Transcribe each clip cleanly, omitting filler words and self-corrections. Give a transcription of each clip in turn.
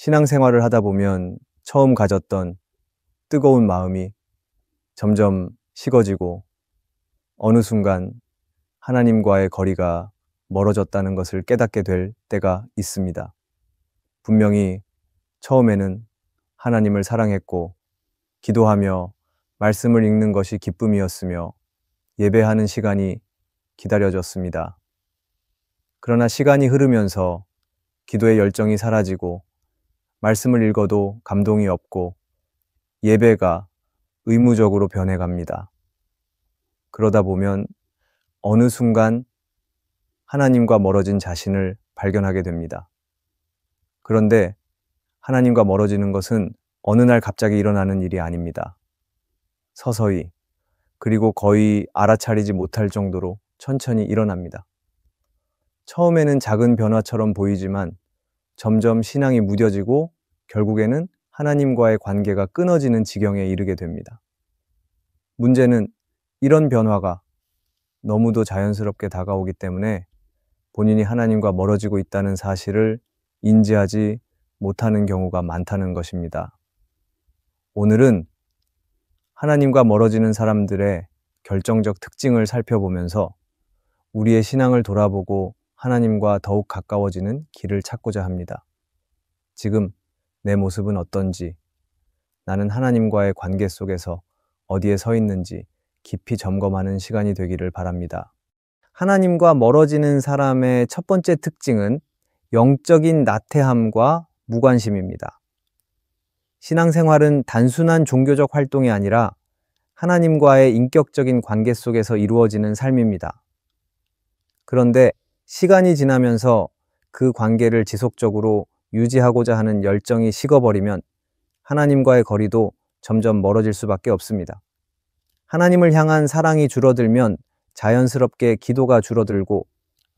신앙생활을 하다 보면 처음 가졌던 뜨거운 마음이 점점 식어지고 어느 순간 하나님과의 거리가 멀어졌다는 것을 깨닫게 될 때가 있습니다. 분명히 처음에는 하나님을 사랑했고 기도하며 말씀을 읽는 것이 기쁨이었으며 예배하는 시간이 기다려졌습니다. 그러나 시간이 흐르면서 기도의 열정이 사라지고 말씀을 읽어도 감동이 없고 예배가 의무적으로 변해갑니다. 그러다 보면 어느 순간 하나님과 멀어진 자신을 발견하게 됩니다. 그런데 하나님과 멀어지는 것은 어느 날 갑자기 일어나는 일이 아닙니다. 서서히, 그리고 거의 알아차리지 못할 정도로 천천히 일어납니다. 처음에는 작은 변화처럼 보이지만 점점 신앙이 무뎌지고 결국에는 하나님과의 관계가 끊어지는 지경에 이르게 됩니다. 문제는 이런 변화가 너무도 자연스럽게 다가오기 때문에 본인이 하나님과 멀어지고 있다는 사실을 인지하지 못하는 경우가 많다는 것입니다. 오늘은 하나님과 멀어지는 사람들의 결정적 특징을 살펴보면서 우리의 신앙을 돌아보고 하나님과 더욱 가까워지는 길을 찾고자 합니다. 지금 내 모습은 어떤지, 나는 하나님과의 관계 속에서 어디에 서 있는지 깊이 점검하는 시간이 되기를 바랍니다. 하나님과 멀어지는 사람의 첫 번째 특징은 영적인 나태함과 무관심입니다. 신앙생활은 단순한 종교적 활동이 아니라 하나님과의 인격적인 관계 속에서 이루어지는 삶입니다. 그런데 시간이 지나면서 그 관계를 지속적으로 유지하고자 하는 열정이 식어버리면 하나님과의 거리도 점점 멀어질 수밖에 없습니다. 하나님을 향한 사랑이 줄어들면 자연스럽게 기도가 줄어들고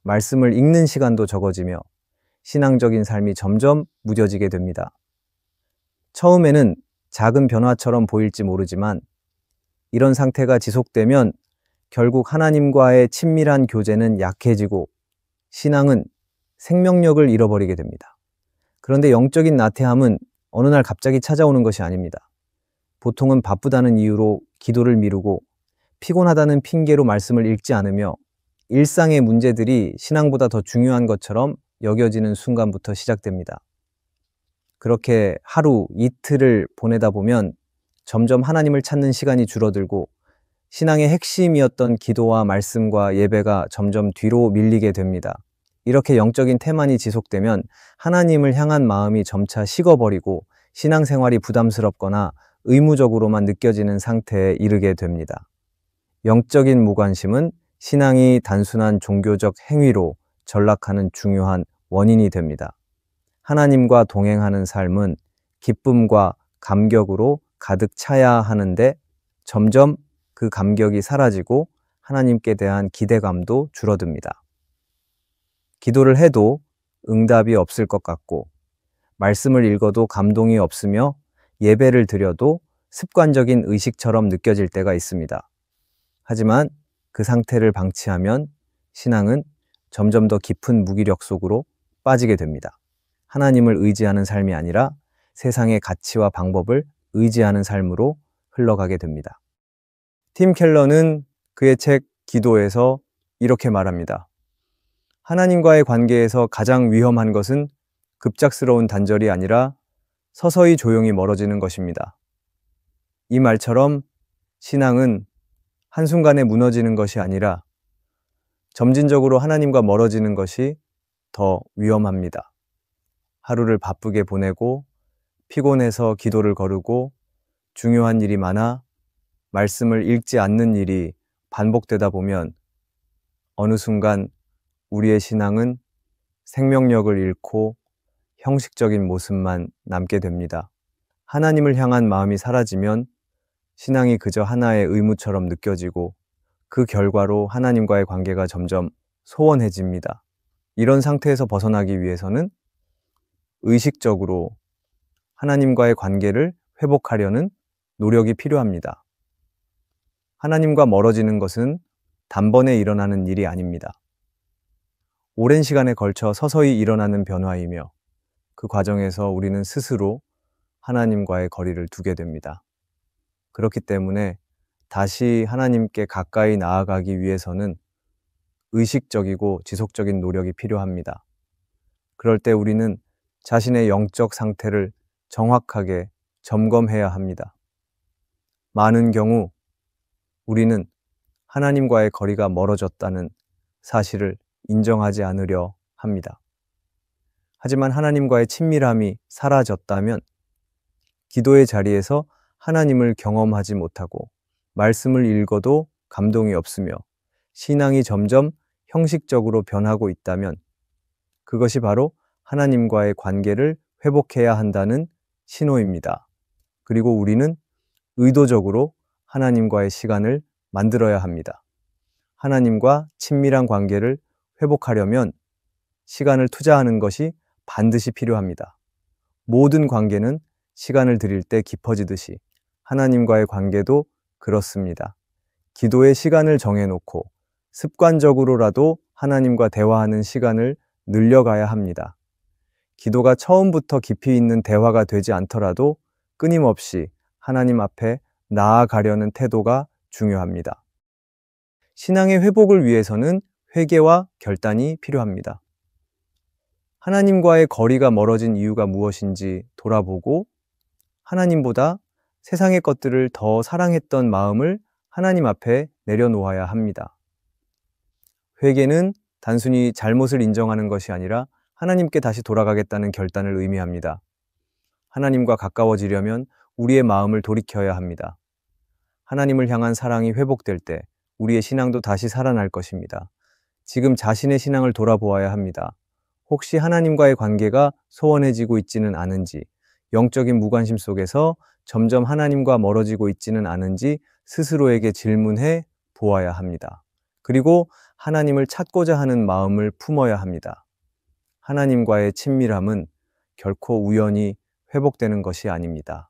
말씀을 읽는 시간도 적어지며 신앙적인 삶이 점점 무뎌지게 됩니다. 처음에는 작은 변화처럼 보일지 모르지만 이런 상태가 지속되면 결국 하나님과의 친밀한 교제는 약해지고 신앙은 생명력을 잃어버리게 됩니다. 그런데 영적인 나태함은 어느 날 갑자기 찾아오는 것이 아닙니다. 보통은 바쁘다는 이유로 기도를 미루고 피곤하다는 핑계로 말씀을 읽지 않으며 일상의 문제들이 신앙보다 더 중요한 것처럼 여겨지는 순간부터 시작됩니다. 그렇게 하루, 이틀을 보내다 보면 점점 하나님을 찾는 시간이 줄어들고 신앙의 핵심이었던 기도와 말씀과 예배가 점점 뒤로 밀리게 됩니다. 이렇게 영적인 태만이 지속되면 하나님을 향한 마음이 점차 식어버리고 신앙생활이 부담스럽거나 의무적으로만 느껴지는 상태에 이르게 됩니다. 영적인 무관심은 신앙이 단순한 종교적 행위로 전락하는 중요한 원인이 됩니다. 하나님과 동행하는 삶은 기쁨과 감격으로 가득 차야 하는데 점점 그 감격이 사라지고 하나님께 대한 기대감도 줄어듭니다. 기도를 해도 응답이 없을 것 같고 말씀을 읽어도 감동이 없으며 예배를 드려도 습관적인 의식처럼 느껴질 때가 있습니다. 하지만 그 상태를 방치하면 신앙은 점점 더 깊은 무기력 속으로 빠지게 됩니다. 하나님을 의지하는 삶이 아니라 세상의 가치와 방법을 의지하는 삶으로 흘러가게 됩니다. 팀 켈러는 그의 책 기도에서 이렇게 말합니다. 하나님과의 관계에서 가장 위험한 것은 급작스러운 단절이 아니라 서서히 조용히 멀어지는 것입니다. 이 말처럼 신앙은 한순간에 무너지는 것이 아니라 점진적으로 하나님과 멀어지는 것이 더 위험합니다. 하루를 바쁘게 보내고 피곤해서 기도를 거르고 중요한 일이 많아 말씀을 읽지 않는 일이 반복되다 보면 어느 순간 우리의 신앙은 생명력을 잃고 형식적인 모습만 남게 됩니다. 하나님을 향한 마음이 사라지면 신앙이 그저 하나의 의무처럼 느껴지고 그 결과로 하나님과의 관계가 점점 소원해집니다. 이런 상태에서 벗어나기 위해서는 의식적으로 하나님과의 관계를 회복하려는 노력이 필요합니다. 하나님과 멀어지는 것은 단번에 일어나는 일이 아닙니다. 오랜 시간에 걸쳐 서서히 일어나는 변화이며 그 과정에서 우리는 스스로 하나님과의 거리를 두게 됩니다. 그렇기 때문에 다시 하나님께 가까이 나아가기 위해서는 의식적이고 지속적인 노력이 필요합니다. 그럴 때 우리는 자신의 영적 상태를 정확하게 점검해야 합니다. 많은 경우 우리는 하나님과의 거리가 멀어졌다는 사실을 인정하지 않으려 합니다. 하지만 하나님과의 친밀함이 사라졌다면 기도의 자리에서 하나님을 경험하지 못하고 말씀을 읽어도 감동이 없으며 신앙이 점점 형식적으로 변하고 있다면 그것이 바로 하나님과의 관계를 회복해야 한다는 신호입니다. 그리고 우리는 의도적으로 하나님과의 시간을 만들어야 합니다. 하나님과 친밀한 관계를 회복하려면 시간을 투자하는 것이 반드시 필요합니다. 모든 관계는 시간을 들일 때 깊어지듯이 하나님과의 관계도 그렇습니다. 기도의 시간을 정해놓고 습관적으로라도 하나님과 대화하는 시간을 늘려가야 합니다. 기도가 처음부터 깊이 있는 대화가 되지 않더라도 끊임없이 하나님 앞에 나아가려는 태도가 중요합니다. 신앙의 회복을 위해서는 회개와 결단이 필요합니다. 하나님과의 거리가 멀어진 이유가 무엇인지 돌아보고 하나님보다 세상의 것들을 더 사랑했던 마음을 하나님 앞에 내려놓아야 합니다. 회개는 단순히 잘못을 인정하는 것이 아니라 하나님께 다시 돌아가겠다는 결단을 의미합니다. 하나님과 가까워지려면 우리의 마음을 돌이켜야 합니다. 하나님을 향한 사랑이 회복될 때 우리의 신앙도 다시 살아날 것입니다. 지금 자신의 신앙을 돌아보아야 합니다. 혹시 하나님과의 관계가 소원해지고 있지는 않은지, 영적인 무관심 속에서 점점 하나님과 멀어지고 있지는 않은지 스스로에게 질문해 보아야 합니다. 그리고 하나님을 찾고자 하는 마음을 품어야 합니다. 하나님과의 친밀함은 결코 우연히 회복되는 것이 아닙니다.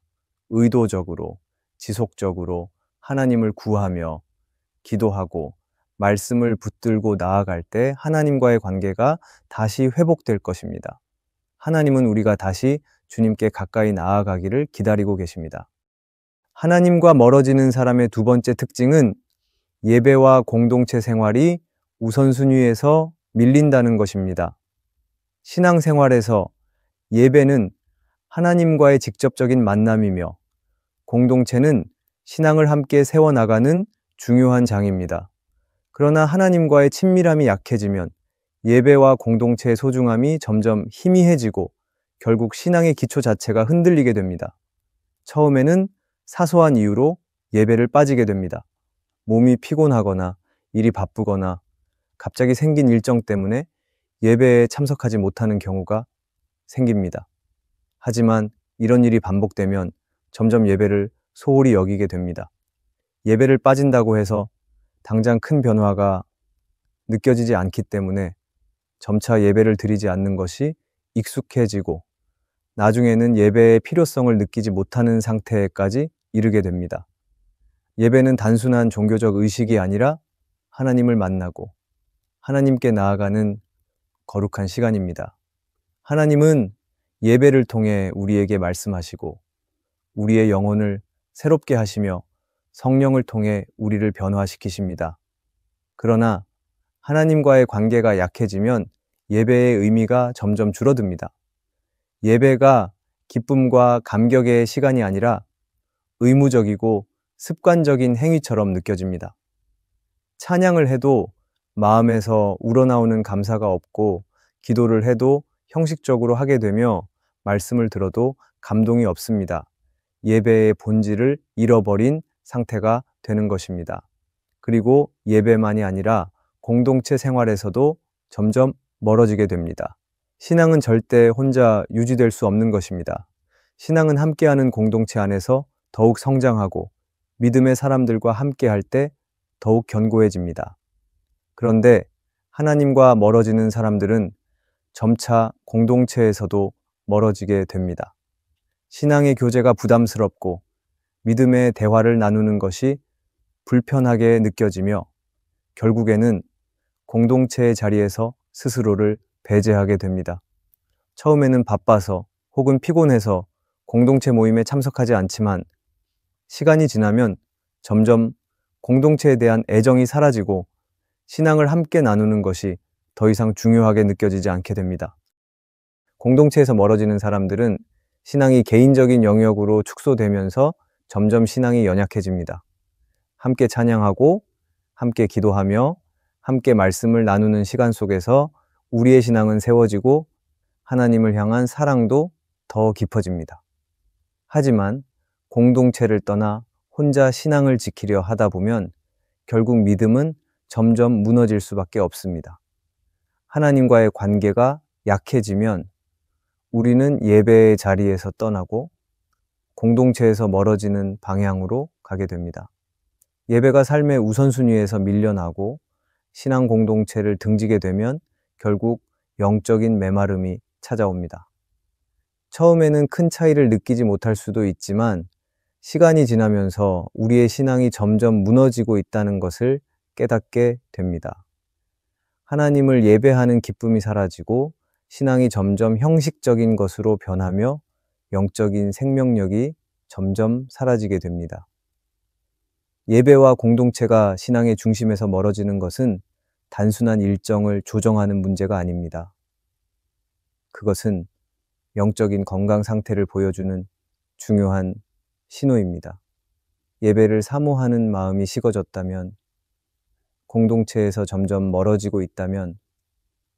의도적으로, 지속적으로 하나님을 구하며 기도하고 말씀을 붙들고 나아갈 때 하나님과의 관계가 다시 회복될 것입니다. 하나님은 우리가 다시 주님께 가까이 나아가기를 기다리고 계십니다. 하나님과 멀어지는 사람의 두 번째 특징은 예배와 공동체 생활이 우선순위에서 밀린다는 것입니다. 신앙생활에서 예배는 하나님과의 직접적인 만남이며 공동체는 신앙을 함께 세워나가는 중요한 장입니다. 그러나 하나님과의 친밀함이 약해지면 예배와 공동체의 소중함이 점점 희미해지고 결국 신앙의 기초 자체가 흔들리게 됩니다. 처음에는 사소한 이유로 예배를 빠지게 됩니다. 몸이 피곤하거나 일이 바쁘거나 갑자기 생긴 일정 때문에 예배에 참석하지 못하는 경우가 생깁니다. 하지만 이런 일이 반복되면 점점 예배를 소홀히 여기게 됩니다. 예배를 빠진다고 해서 당장 큰 변화가 느껴지지 않기 때문에 점차 예배를 드리지 않는 것이 익숙해지고 나중에는 예배의 필요성을 느끼지 못하는 상태까지 이르게 됩니다. 예배는 단순한 종교적 의식이 아니라 하나님을 만나고 하나님께 나아가는 거룩한 시간입니다. 하나님은 예배를 통해 우리에게 말씀하시고 우리의 영혼을 새롭게 하시며 성령을 통해 우리를 변화시키십니다. 그러나 하나님과의 관계가 약해지면 예배의 의미가 점점 줄어듭니다. 예배가 기쁨과 감격의 시간이 아니라 의무적이고 습관적인 행위처럼 느껴집니다. 찬양을 해도 마음에서 우러나오는 감사가 없고 기도를 해도 형식적으로 하게 되며 말씀을 들어도 감동이 없습니다. 예배의 본질을 잃어버린 상태가 되는 것입니다. 그리고 예배만이 아니라 공동체 생활에서도 점점 멀어지게 됩니다. 신앙은 절대 혼자 유지될 수 없는 것입니다. 신앙은 함께하는 공동체 안에서 더욱 성장하고 믿음의 사람들과 함께할 때 더욱 견고해집니다. 그런데 하나님과 멀어지는 사람들은 점차 공동체에서도 멀어지게 됩니다. 신앙의 교제가 부담스럽고 믿음의 대화를 나누는 것이 불편하게 느껴지며 결국에는 공동체의 자리에서 스스로를 배제하게 됩니다. 처음에는 바빠서 혹은 피곤해서 공동체 모임에 참석하지 않지만 시간이 지나면 점점 공동체에 대한 애정이 사라지고 신앙을 함께 나누는 것이 더 이상 중요하게 느껴지지 않게 됩니다. 공동체에서 멀어지는 사람들은 신앙이 개인적인 영역으로 축소되면서 점점 신앙이 연약해집니다. 함께 찬양하고 함께 기도하며 함께 말씀을 나누는 시간 속에서 우리의 신앙은 세워지고 하나님을 향한 사랑도 더 깊어집니다. 하지만 공동체를 떠나 혼자 신앙을 지키려 하다 보면 결국 믿음은 점점 무너질 수밖에 없습니다. 하나님과의 관계가 약해지면 우리는 예배의 자리에서 떠나고 공동체에서 멀어지는 방향으로 가게 됩니다. 예배가 삶의 우선순위에서 밀려나고 신앙 공동체를 등지게 되면 결국 영적인 메마름이 찾아옵니다. 처음에는 큰 차이를 느끼지 못할 수도 있지만 시간이 지나면서 우리의 신앙이 점점 무너지고 있다는 것을 깨닫게 됩니다. 하나님을 예배하는 기쁨이 사라지고 신앙이 점점 형식적인 것으로 변하며 영적인 생명력이 점점 사라지게 됩니다. 예배와 공동체가 신앙의 중심에서 멀어지는 것은 단순한 일정을 조정하는 문제가 아닙니다. 그것은 영적인 건강 상태를 보여주는 중요한 신호입니다. 예배를 사모하는 마음이 식어졌다면, 공동체에서 점점 멀어지고 있다면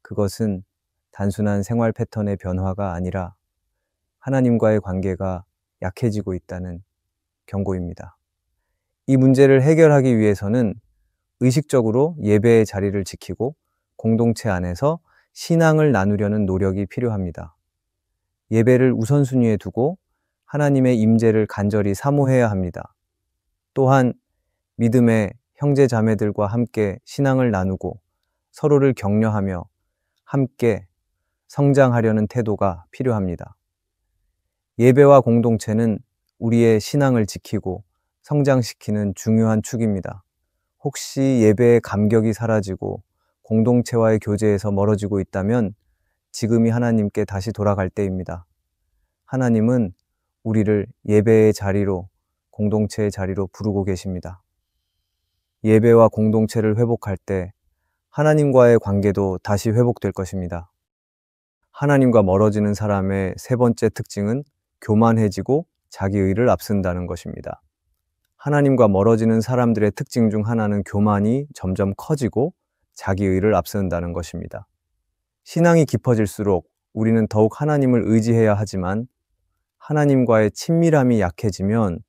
그것은 단순한 생활 패턴의 변화가 아니라 하나님과의 관계가 약해지고 있다는 경고입니다. 이 문제를 해결하기 위해서는 의식적으로 예배의 자리를 지키고 공동체 안에서 신앙을 나누려는 노력이 필요합니다. 예배를 우선순위에 두고 하나님의 임재를 간절히 사모해야 합니다. 또한 믿음의 형제 자매들과 함께 신앙을 나누고 서로를 격려하며 함께 성장하려는 태도가 필요합니다. 예배와 공동체는 우리의 신앙을 지키고 성장시키는 중요한 축입니다. 혹시 예배의 감격이 사라지고 공동체와의 교제에서 멀어지고 있다면 지금이 하나님께 다시 돌아갈 때입니다. 하나님은 우리를 예배의 자리로, 공동체의 자리로 부르고 계십니다. 예배와 공동체를 회복할 때 하나님과의 관계도 다시 회복될 것입니다. 하나님과 멀어지는 사람의 세 번째 특징은 교만해지고 자기의를 앞선다는 것입니다. 하나님과 멀어지는 사람들의 특징 중 하나는 교만이 점점 커지고 자기의를 앞선다는 것입니다. 신앙이 깊어질수록 우리는 더욱 하나님을 의지해야 하지만 하나님과의 친밀함이 약해지면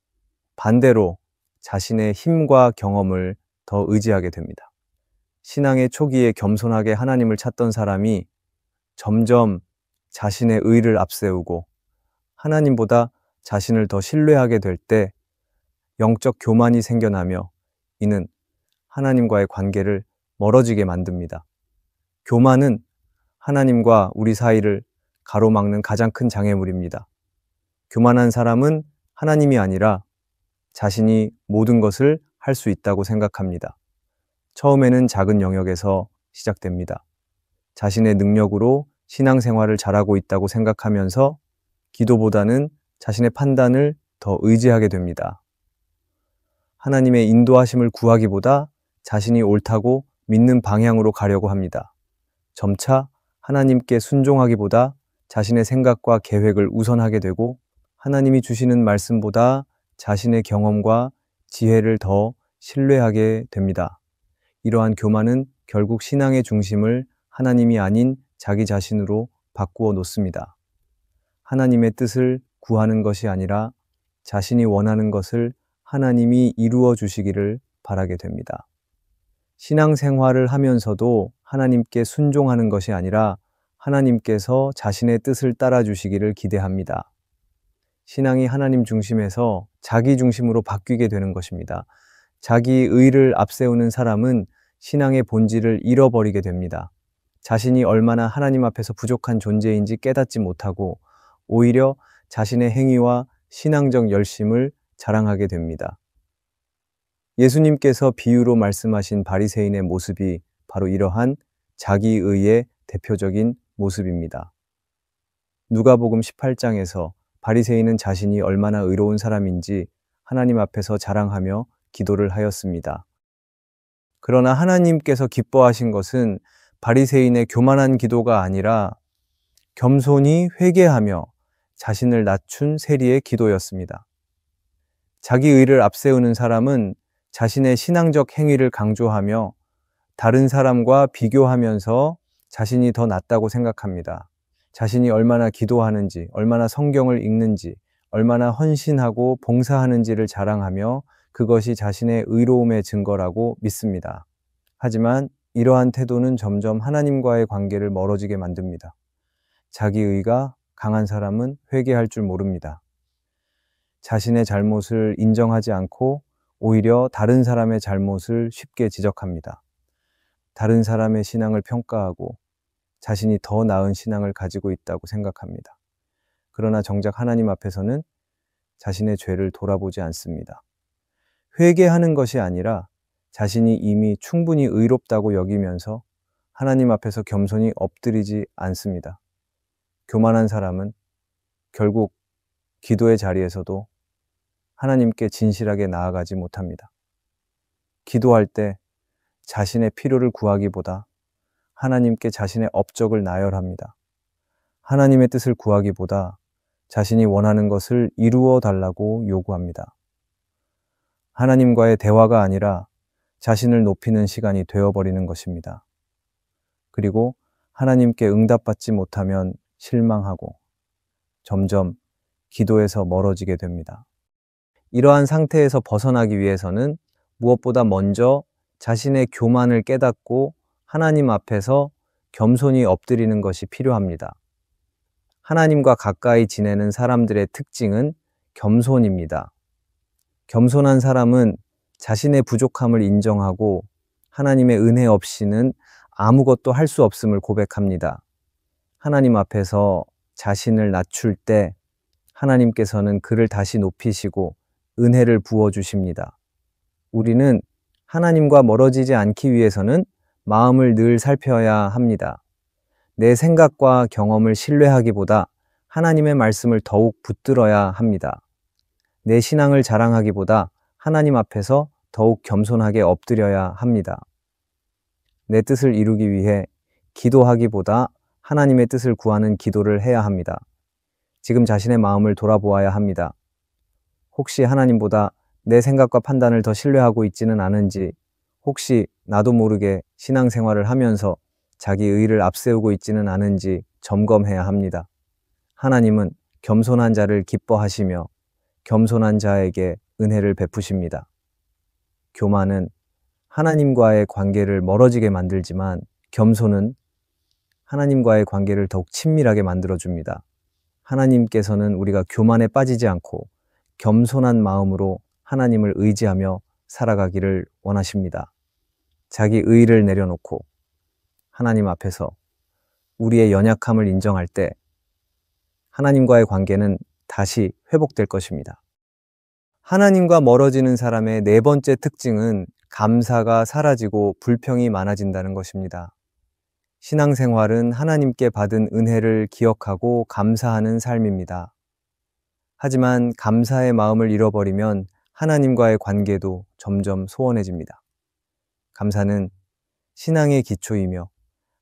반대로 자신의 힘과 경험을 더 의지하게 됩니다. 신앙의 초기에 겸손하게 하나님을 찾던 사람이 점점 자신의 의를 앞세우고 하나님보다 자신을 더 신뢰하게 될 때 영적 교만이 생겨나며 이는 하나님과의 관계를 멀어지게 만듭니다. 교만은 하나님과 우리 사이를 가로막는 가장 큰 장애물입니다. 교만한 사람은 하나님이 아니라 자신이 모든 것을 할 수 있다고 생각합니다. 처음에는 작은 영역에서 시작됩니다. 자신의 능력으로 신앙생활을 잘하고 있다고 생각하면서 기도보다는 자신의 판단을 더 의지하게 됩니다. 하나님의 인도하심을 구하기보다 자신이 옳다고 믿는 방향으로 가려고 합니다. 점차 하나님께 순종하기보다 자신의 생각과 계획을 우선하게 되고 하나님이 주시는 말씀보다 자신의 경험과 지혜를 더 신뢰하게 됩니다. 이러한 교만은 결국 신앙의 중심을 하나님이 아닌 자기 자신으로 바꾸어 놓습니다. 하나님의 뜻을 구하는 것이 아니라 자신이 원하는 것을 하나님이 이루어 주시기를 바라게 됩니다. 신앙생활을 하면서도 하나님께 순종하는 것이 아니라 하나님께서 자신의 뜻을 따라 주시기를 기대합니다. 신앙이 하나님 중심에서 자기 중심으로 바뀌게 되는 것입니다. 자기 의를 앞세우는 사람은 신앙의 본질을 잃어버리게 됩니다. 자신이 얼마나 하나님 앞에서 부족한 존재인지 깨닫지 못하고 오히려 자신의 행위와 신앙적 열심을 자랑하게 됩니다. 예수님께서 비유로 말씀하신 바리새인의 모습이 바로 이러한 자기의의 대표적인 모습입니다. 누가복음 18장에서 바리새인은 자신이 얼마나 의로운 사람인지 하나님 앞에서 자랑하며 기도를 하였습니다. 그러나 하나님께서 기뻐하신 것은 바리새인의 교만한 기도가 아니라 겸손히 회개하며 자신을 낮춘 세리의 기도였습니다. 자기 의를 앞세우는 사람은 자신의 신앙적 행위를 강조하며 다른 사람과 비교하면서 자신이 더 낫다고 생각합니다. 자신이 얼마나 기도하는지, 얼마나 성경을 읽는지, 얼마나 헌신하고 봉사하는지를 자랑하며 그것이 자신의 의로움의 증거라고 믿습니다. 하지만 이러한 태도는 점점 하나님과의 관계를 멀어지게 만듭니다. 자기 의가 강한 사람은 회개할 줄 모릅니다. 자신의 잘못을 인정하지 않고 오히려 다른 사람의 잘못을 쉽게 지적합니다. 다른 사람의 신앙을 평가하고 자신이 더 나은 신앙을 가지고 있다고 생각합니다. 그러나 정작 하나님 앞에서는 자신의 죄를 돌아보지 않습니다. 회개하는 것이 아니라 자신이 이미 충분히 의롭다고 여기면서 하나님 앞에서 겸손히 엎드리지 않습니다. 교만한 사람은 결국 기도의 자리에서도 하나님께 진실하게 나아가지 못합니다. 기도할 때 자신의 필요를 구하기보다 하나님께 자신의 업적을 나열합니다. 하나님의 뜻을 구하기보다 자신이 원하는 것을 이루어 달라고 요구합니다. 하나님과의 대화가 아니라 자신을 높이는 시간이 되어버리는 것입니다. 그리고 하나님께 응답받지 못하면 실망하고 점점 기도에서 멀어지게 됩니다. 이러한 상태에서 벗어나기 위해서는 무엇보다 먼저 자신의 교만을 깨닫고 하나님 앞에서 겸손히 엎드리는 것이 필요합니다. 하나님과 가까이 지내는 사람들의 특징은 겸손입니다. 겸손한 사람은 자신의 부족함을 인정하고 하나님의 은혜 없이는 아무것도 할 수 없음을 고백합니다. 하나님 앞에서 자신을 낮출 때 하나님께서는 그를 다시 높이시고 은혜를 부어주십니다. 우리는 하나님과 멀어지지 않기 위해서는 마음을 늘 살펴야 합니다. 내 생각과 경험을 신뢰하기보다 하나님의 말씀을 더욱 붙들어야 합니다. 내 신앙을 자랑하기보다 하나님 앞에서 더욱 겸손하게 엎드려야 합니다. 내 뜻을 이루기 위해 기도하기보다 하나님의 뜻을 구하는 기도를 해야 합니다. 지금 자신의 마음을 돌아보아야 합니다. 혹시 하나님보다 내 생각과 판단을 더 신뢰하고 있지는 않은지, 혹시 나도 모르게 신앙생활을 하면서 자기 의를 앞세우고 있지는 않은지 점검해야 합니다. 하나님은 겸손한 자를 기뻐하시며 겸손한 자에게 은혜를 베푸십니다. 교만은 하나님과의 관계를 멀어지게 만들지만 겸손은 하나님과의 관계를 더욱 친밀하게 만들어줍니다. 하나님께서는 우리가 교만에 빠지지 않고 겸손한 마음으로 하나님을 의지하며 살아가기를 원하십니다. 자기 의의를 내려놓고 하나님 앞에서 우리의 연약함을 인정할 때 하나님과의 관계는 다시 회복될 것입니다. 하나님과 멀어지는 사람의 네 번째 특징은 감사가 사라지고 불평이 많아진다는 것입니다. 신앙생활은 하나님께 받은 은혜를 기억하고 감사하는 삶입니다. 하지만 감사의 마음을 잃어버리면 하나님과의 관계도 점점 소원해집니다. 감사는 신앙의 기초이며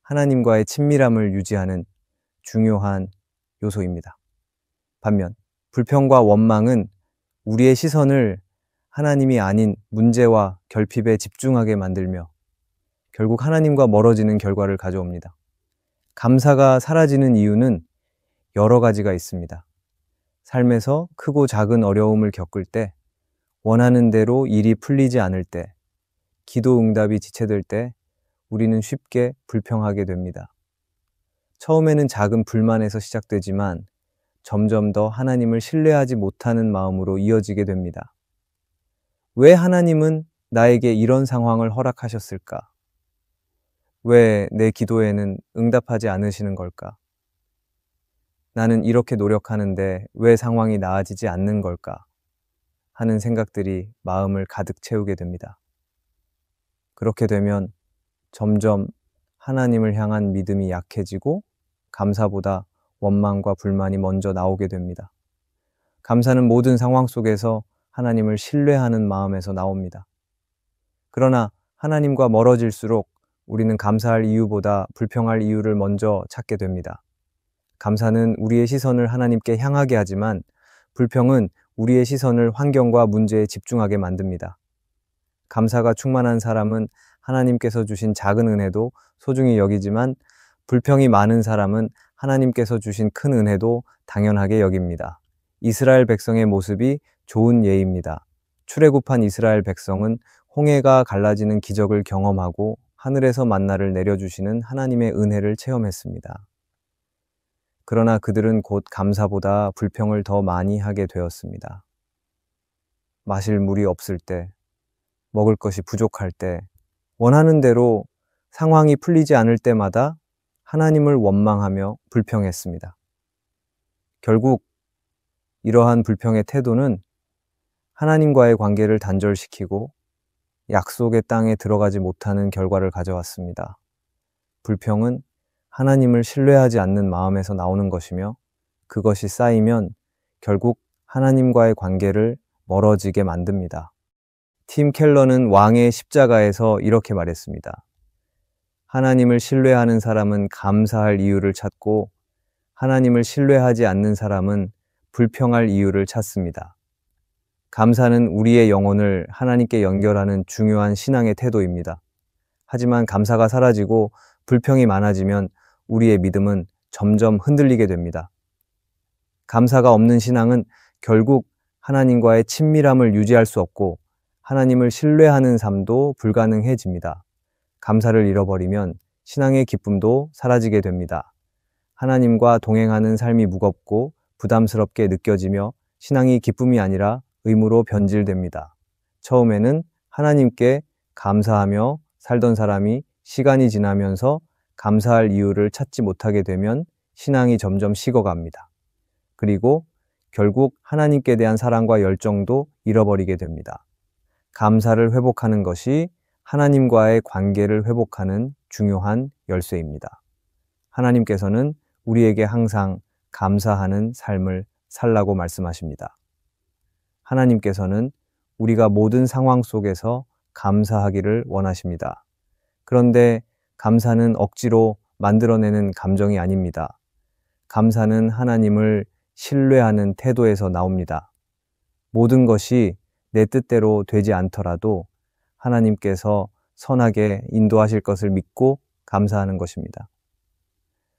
하나님과의 친밀함을 유지하는 중요한 요소입니다. 반면 불평과 원망은 우리의 시선을 하나님이 아닌 문제와 결핍에 집중하게 만들며 결국 하나님과 멀어지는 결과를 가져옵니다. 감사가 사라지는 이유는 여러 가지가 있습니다. 삶에서 크고 작은 어려움을 겪을 때, 원하는 대로 일이 풀리지 않을 때, 기도 응답이 지체될 때 우리는 쉽게 불평하게 됩니다. 처음에는 작은 불만에서 시작되지만 점점 더 하나님을 신뢰하지 못하는 마음으로 이어지게 됩니다. 왜 하나님은 나에게 이런 상황을 허락하셨을까? 왜 내 기도에는 응답하지 않으시는 걸까? 나는 이렇게 노력하는데 왜 상황이 나아지지 않는 걸까? 하는 생각들이 마음을 가득 채우게 됩니다. 그렇게 되면 점점 하나님을 향한 믿음이 약해지고 감사보다 원망과 불만이 먼저 나오게 됩니다. 감사는 모든 상황 속에서 하나님을 신뢰하는 마음에서 나옵니다. 그러나 하나님과 멀어질수록 우리는 감사할 이유보다 불평할 이유를 먼저 찾게 됩니다. 감사는 우리의 시선을 하나님께 향하게 하지만 불평은 우리의 시선을 환경과 문제에 집중하게 만듭니다. 감사가 충만한 사람은 하나님께서 주신 작은 은혜도 소중히 여기지만 불평이 많은 사람은 하나님께서 주신 큰 은혜도 당연하게 여깁니다. 이스라엘 백성의 모습이 좋은 예입니다. 출애굽한 이스라엘 백성은 홍해가 갈라지는 기적을 경험하고 하늘에서 만나를 내려주시는 하나님의 은혜를 체험했습니다. 그러나 그들은 곧 감사보다 불평을 더 많이 하게 되었습니다. 마실 물이 없을 때, 먹을 것이 부족할 때, 원하는 대로 상황이 풀리지 않을 때마다 하나님을 원망하며 불평했습니다. 결국 이러한 불평의 태도는 하나님과의 관계를 단절시키고 약속의 땅에 들어가지 못하는 결과를 가져왔습니다. 불평은 하나님을 신뢰하지 않는 마음에서 나오는 것이며 그것이 쌓이면 결국 하나님과의 관계를 멀어지게 만듭니다. 팀 켈러는 왕의 십자가에서 이렇게 말했습니다. 하나님을 신뢰하는 사람은 감사할 이유를 찾고 하나님을 신뢰하지 않는 사람은 불평할 이유를 찾습니다. 감사는 우리의 영혼을 하나님께 연결하는 중요한 신앙의 태도입니다. 하지만 감사가 사라지고 불평이 많아지면 우리의 믿음은 점점 흔들리게 됩니다. 감사가 없는 신앙은 결국 하나님과의 친밀함을 유지할 수 없고 하나님을 신뢰하는 삶도 불가능해집니다. 감사를 잃어버리면 신앙의 기쁨도 사라지게 됩니다. 하나님과 동행하는 삶이 무겁고 부담스럽게 느껴지며 신앙이 기쁨이 아니라 의무로 변질됩니다. 처음에는 하나님께 감사하며 살던 사람이 시간이 지나면서 감사할 이유를 찾지 못하게 되면 신앙이 점점 식어갑니다. 그리고 결국 하나님께 대한 사랑과 열정도 잃어버리게 됩니다. 감사를 회복하는 것이 하나님과의 관계를 회복하는 중요한 열쇠입니다. 하나님께서는 우리에게 항상 감사하는 삶을 살라고 말씀하십니다. 하나님께서는 우리가 모든 상황 속에서 감사하기를 원하십니다. 그런데 감사는 억지로 만들어내는 감정이 아닙니다. 감사는 하나님을 신뢰하는 태도에서 나옵니다. 모든 것이 내 뜻대로 되지 않더라도 하나님께서 선하게 인도하실 것을 믿고 감사하는 것입니다.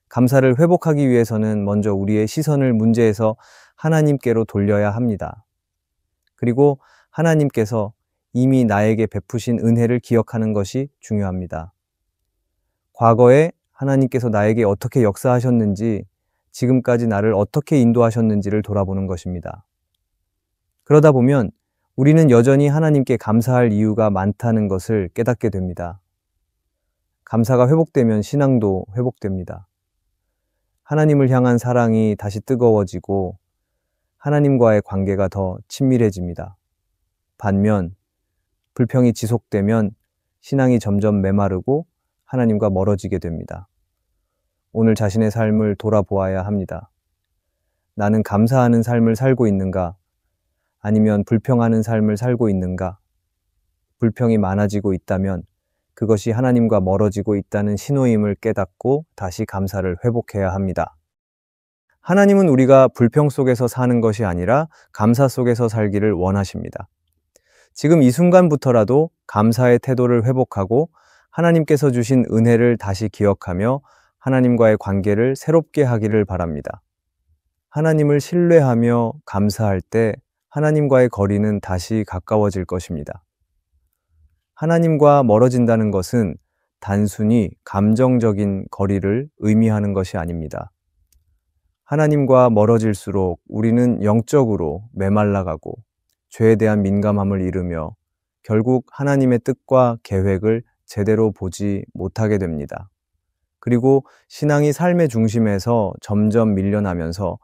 감사를 회복하기 위해서는 먼저 우리의 시선을 문제에서 하나님께로 돌려야 합니다. 그리고 하나님께서 이미 나에게 베푸신 은혜를 기억하는 것이 중요합니다. 과거에 하나님께서 나에게 어떻게 역사하셨는지, 지금까지 나를 어떻게 인도하셨는지를 돌아보는 것입니다. 그러다 보면 우리는 여전히 하나님께 감사할 이유가 많다는 것을 깨닫게 됩니다. 감사가 회복되면 신앙도 회복됩니다. 하나님을 향한 사랑이 다시 뜨거워지고 하나님과의 관계가 더 친밀해집니다. 반면 불평이 지속되면 신앙이 점점 메마르고 하나님과 멀어지게 됩니다. 오늘 자신의 삶을 돌아보아야 합니다. 나는 감사하는 삶을 살고 있는가? 아니면 불평하는 삶을 살고 있는가? 불평이 많아지고 있다면 그것이 하나님과 멀어지고 있다는 신호임을 깨닫고 다시 감사를 회복해야 합니다. 하나님은 우리가 불평 속에서 사는 것이 아니라 감사 속에서 살기를 원하십니다. 지금 이 순간부터라도 감사의 태도를 회복하고 하나님께서 주신 은혜를 다시 기억하며 하나님과의 관계를 새롭게 하기를 바랍니다. 하나님을 신뢰하며 감사할 때 하나님과의 거리는 다시 가까워질 것입니다. 하나님과 멀어진다는 것은 단순히 감정적인 거리를 의미하는 것이 아닙니다. 하나님과 멀어질수록 우리는 영적으로 메말라가고 죄에 대한 민감함을 잃으며 결국 하나님의 뜻과 계획을 제대로 보지 못하게 됩니다. 그리고 신앙이 삶의 중심에서 점점 밀려나면서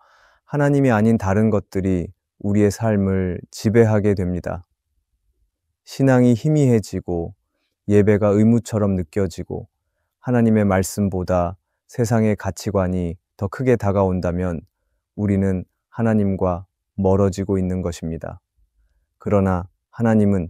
하나님이 아닌 다른 것들이 우리의 삶을 지배하게 됩니다. 신앙이 희미해지고 예배가 의무처럼 느껴지고 하나님의 말씀보다 세상의 가치관이 더 크게 다가온다면 우리는 하나님과 멀어지고 있는 것입니다. 그러나 하나님은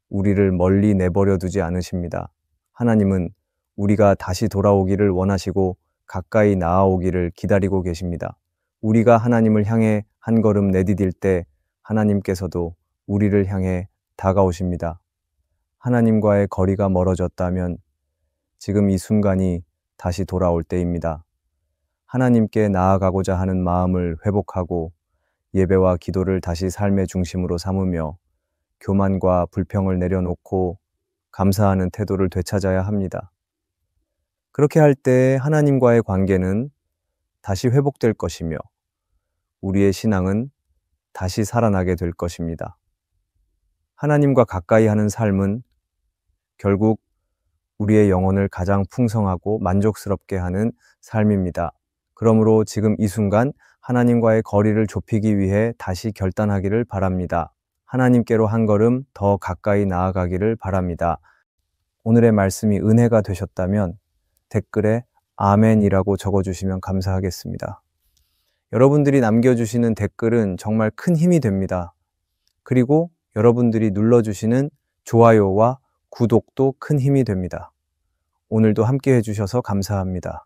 우리를 멀리 내버려 두지 않으십니다. 하나님은 우리가 다시 돌아오기를 원하시고 가까이 나아오기를 기다리고 계십니다. 우리가 하나님을 향해 한 걸음 내디딜 때 하나님께서도 우리를 향해 다가오십니다. 하나님과의 거리가 멀어졌다면 지금 이 순간이 다시 돌아올 때입니다. 하나님께 나아가고자 하는 마음을 회복하고 예배와 기도를 다시 삶의 중심으로 삼으며 교만과 불평을 내려놓고 감사하는 태도를 되찾아야 합니다. 그렇게 할 때 하나님과의 관계는 다시 회복될 것이며 우리의 신앙은 다시 살아나게 될 것입니다. 하나님과 가까이 하는 삶은 결국 우리의 영혼을 가장 풍성하고 만족스럽게 하는 삶입니다. 그러므로 지금 이 순간 하나님과의 거리를 좁히기 위해 다시 결단하기를 바랍니다. 하나님께로 한 걸음 더 가까이 나아가기를 바랍니다. 오늘의 말씀이 은혜가 되셨다면 댓글에 아멘이라고 적어주시면 감사하겠습니다. 여러분들이 남겨주시는 댓글은 정말 큰 힘이 됩니다. 그리고 여러분들이 눌러주시는 좋아요와 구독도 큰 힘이 됩니다. 오늘도 함께 해주셔서 감사합니다.